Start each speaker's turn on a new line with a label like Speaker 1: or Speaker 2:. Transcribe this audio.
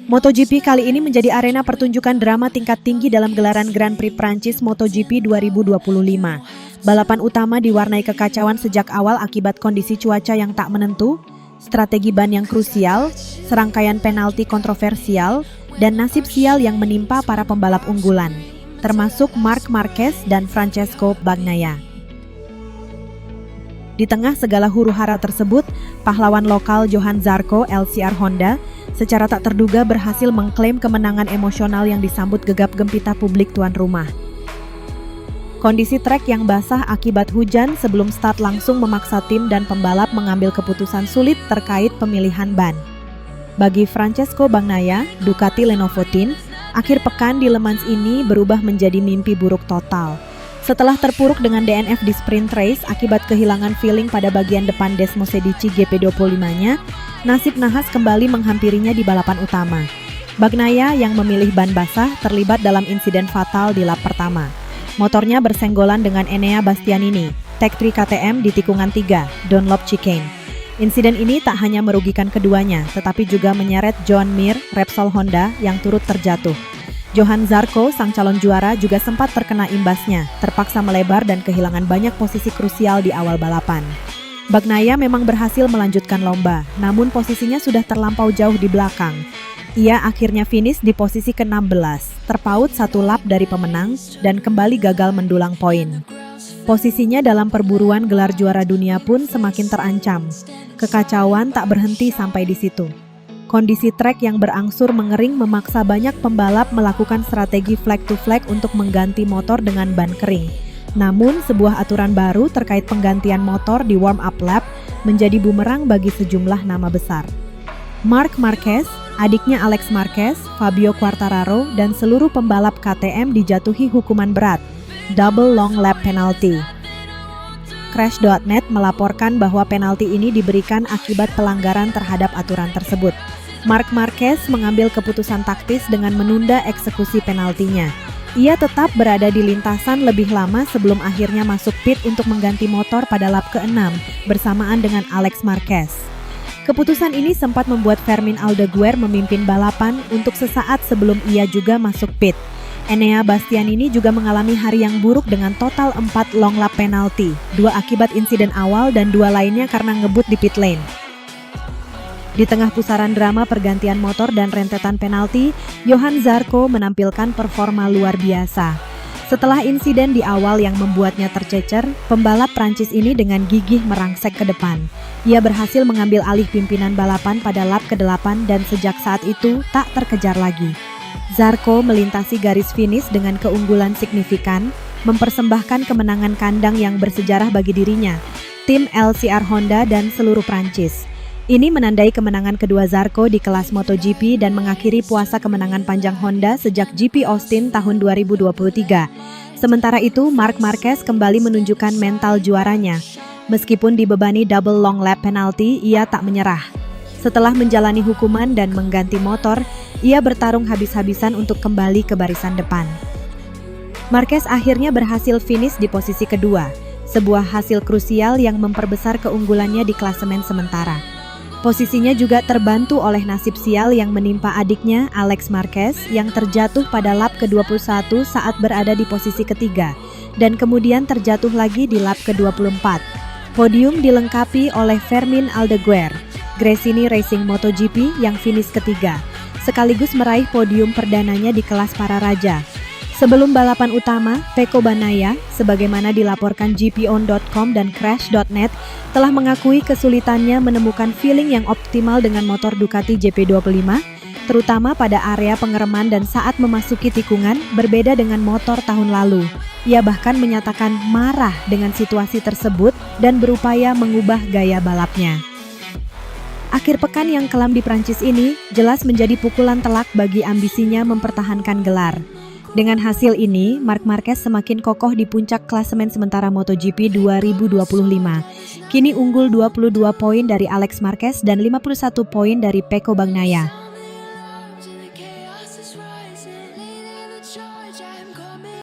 Speaker 1: MotoGP kali ini menjadi arena pertunjukan drama tingkat tinggi dalam gelaran Grand Prix Prancis MotoGP 2025. Balapan utama diwarnai kekacauan sejak awal akibat kondisi cuaca yang tak menentu, strategi ban yang krusial, serangkaian penalti kontroversial, dan nasib sial yang menimpa para pembalap unggulan, termasuk Marc Marquez dan Francesco Bagnaia. Di tengah segala huru-hara tersebut, pahlawan lokal Johan Zarco LCR Honda secara tak terduga berhasil mengklaim kemenangan emosional yang disambut gegap gempita publik tuan rumah. Kondisi trek yang basah akibat hujan sebelum start langsung memaksa tim dan pembalap mengambil keputusan sulit terkait pemilihan ban. Bagi Francesco Bagnaia, Ducati Lenovo Team, akhir pekan di Le Mans ini berubah menjadi mimpi buruk total. Setelah terpuruk dengan DNF di sprint race akibat kehilangan feeling pada bagian depan Desmosedici GP25-nya, nasib nahas kembali menghampirinya di balapan utama. Bagnaia yang memilih ban basah terlibat dalam insiden fatal di lap pertama. Motornya bersenggolan dengan Enea Bastianini, Tech 3 KTM di tikungan 3, Dunlop Chicane. Insiden ini tak hanya merugikan keduanya, tetapi juga menyeret Joan Mir, Repsol Honda yang turut terjatuh. Johan Zarco, sang calon juara, juga sempat terkena imbasnya, terpaksa melebar dan kehilangan banyak posisi krusial di awal balapan. Bagnaia memang berhasil melanjutkan lomba, namun posisinya sudah terlampau jauh di belakang. Ia akhirnya finish di posisi ke-16, terpaut satu lap dari pemenang dan kembali gagal mendulang poin. Posisinya dalam perburuan gelar juara dunia pun semakin terancam. Kekacauan tak berhenti sampai di situ. Kondisi trek yang berangsur mengering memaksa banyak pembalap melakukan strategi flag to flag untuk mengganti motor dengan ban kering. Namun, sebuah aturan baru terkait penggantian motor di warm-up lap menjadi bumerang bagi sejumlah nama besar. Marc Marquez, adiknya Alex Marquez, Fabio Quartararo, dan seluruh pembalap KTM dijatuhi hukuman berat, double long lap penalty. Crash.net melaporkan bahwa penalti ini diberikan akibat pelanggaran terhadap aturan tersebut. Marc Marquez mengambil keputusan taktis dengan menunda eksekusi penaltinya. Ia tetap berada di lintasan lebih lama sebelum akhirnya masuk pit untuk mengganti motor pada lap ke-6 bersamaan dengan Alex Marquez. Keputusan ini sempat membuat Fermin Aldeguer memimpin balapan untuk sesaat sebelum ia juga masuk pit. Enea Bastianini juga mengalami hari yang buruk dengan total 4 long lap penalti, 2 akibat insiden awal dan 2 lainnya karena ngebut di pit lane. Di tengah pusaran drama pergantian motor dan rentetan penalti, Johan Zarco menampilkan performa luar biasa. Setelah insiden di awal yang membuatnya tercecer, pembalap Prancis ini dengan gigih merangsek ke depan. Ia berhasil mengambil alih pimpinan balapan pada lap ke-8 dan sejak saat itu tak terkejar lagi. Zarco melintasi garis finish dengan keunggulan signifikan, mempersembahkan kemenangan kandang yang bersejarah bagi dirinya, tim LCR Honda dan seluruh Prancis. Ini menandai kemenangan kedua Zarco di kelas MotoGP dan mengakhiri puasa kemenangan panjang Honda sejak GP Austin tahun 2023. Sementara itu, Marc Marquez kembali menunjukkan mental juaranya. Meskipun dibebani double long lap penalty, ia tak menyerah. Setelah menjalani hukuman dan mengganti motor, ia bertarung habis-habisan untuk kembali ke barisan depan. Marquez akhirnya berhasil finish di posisi kedua, sebuah hasil krusial yang memperbesar keunggulannya di klasemen sementara. Posisinya juga terbantu oleh nasib sial yang menimpa adiknya Alex Marquez yang terjatuh pada lap ke-21 saat berada di posisi ketiga dan kemudian terjatuh lagi di lap ke-24. Podium dilengkapi oleh Fermin Aldeguer, Gresini Racing MotoGP yang finish ketiga, sekaligus meraih podium perdananya di kelas para raja. Sebelum balapan utama, Pecco Bagnaia, sebagaimana dilaporkan GPON.com dan Crash.net, telah mengakui kesulitannya menemukan feeling yang optimal dengan motor Ducati GP25, terutama pada area pengereman dan saat memasuki tikungan, berbeda dengan motor tahun lalu. Ia bahkan menyatakan marah dengan situasi tersebut dan berupaya mengubah gaya balapnya. Akhir pekan yang kelam di Prancis ini jelas menjadi pukulan telak bagi ambisinya mempertahankan gelar. Dengan hasil ini, Marc Marquez semakin kokoh di puncak klasemen sementara MotoGP 2025. Kini unggul 22 poin dari Alex Marquez dan 51 poin dari Pecco Bagnaia.